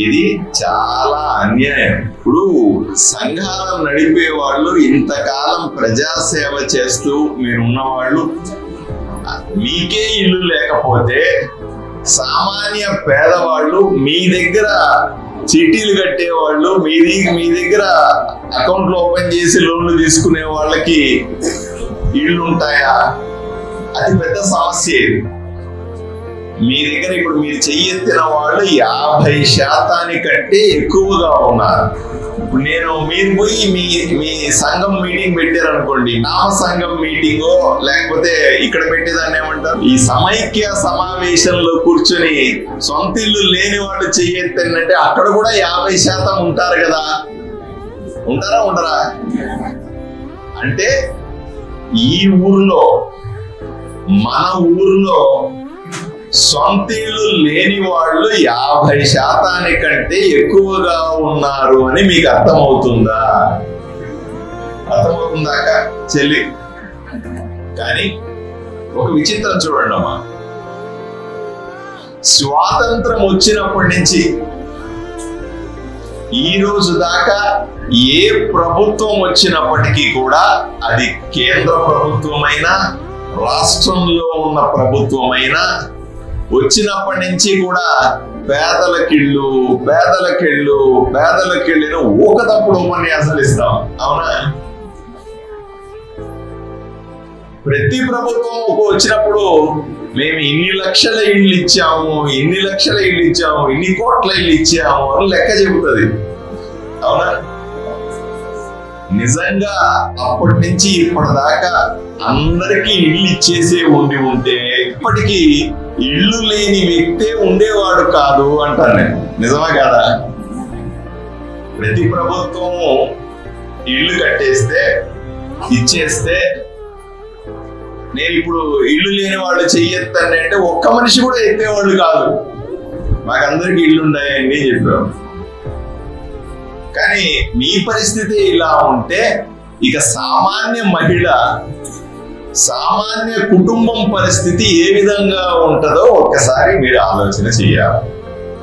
ఇది చాలా అన్యాయం. ఇప్పుడు సంఘాలను నడిపే వాళ్ళు, ఇంతకాలం ప్రజాసేవ చేస్తూ మీరున్న వాళ్ళు, మీకే ఇల్లు లేకపోతే సామాన్య పేదవాళ్ళు, మీ దగ్గర చీటీలు కట్టేవాళ్ళు, మీ దగ్గర అకౌంట్లు ఓపెన్ చేసి లోన్లు తీసుకునే వాళ్ళకి ఇళ్ళు ఉంటాయా? అది పెద్ద సమస్య. మీ దగ్గర ఇప్పుడు మీరు చెయ్యెత్తిన వాళ్ళు 50% కంటే ఎక్కువగా ఉన్నారు. మీరు పోయి మీ సంఘం మీటింగ్ పెట్టారనుకోండి, నామ సంఘం మీటింగో లేకపోతే ఇక్కడ పెట్టేదాన్ని ఏమంటారు, ఈ సమైక్య సమావేశంలో కూర్చొని సొంత ఇల్లు లేని వాళ్ళు చెయ్యెత్తంటే అక్కడ కూడా 50% ఉంటారు కదా. ఉండరా? అంటే ఈ ఊర్లో, మన ఊర్లో సొంత ఇల్లు లేని వాళ్ళు 50% కంటే ఎక్కువగా ఉన్నారు అని మీకు అర్థమవుతుందా చెల్లి? కానీ ఒక విచిత్రం చూడండి అమ్మా, స్వాతంత్రం వచ్చినప్పటి నుంచి ఈ రోజు దాకా ఏ ప్రభుత్వం వచ్చినప్పటికీ కూడా, అది కేంద్ర ప్రభుత్వమైనా రాష్ట్రంలో ఉన్న ప్రభుత్వమైనా, వచ్చినప్పటి నుంచి కూడా పేదలకిళ్ళు ఊకతప్పుడు ఉపన్యాసాలు ఇస్తాం. అవునా? ప్రతి ప్రభుత్వం వచ్చినప్పుడు మేము ఇన్ని లక్షల ఇళ్ళు ఇచ్చాము, ఇన్ని కోట్ల ఇళ్ళు ఇచ్చాము అని లెక్క చెబుతుంది. అవునా? నిజంగా అప్పటి నుంచి ఇప్పటిదాకా అందరికీ ఇళ్ళు ఇచ్చేసే ఉంటే ఇప్పటికీ ఇళ్ళు లేని వ్యక్తే ఉండేవాడు కాదు అంటాను నేను. నిజమా కాదా? ప్రతి ప్రభుత్వం ఇళ్ళు కట్టేస్తే ఇచ్చేస్తే, నేను ఇప్పుడు ఇళ్ళు లేని వాళ్ళు చెయ్యొద్దండి అంటే ఒక్క మనిషి కూడా ఎత్తేవాళ్ళు కాదు. మాకందరికి ఇళ్ళు ఉన్నాయని చెప్పారు. కానీ మీ పరిస్థితి ఇలా ఉంటే ఇక సామాన్య మహిళ, సామాన్య కుటుంబం పరిస్థితి ఏ విధంగా ఉంటుందో ఒక్కసారి మీరు ఆలోచన చేయాలి.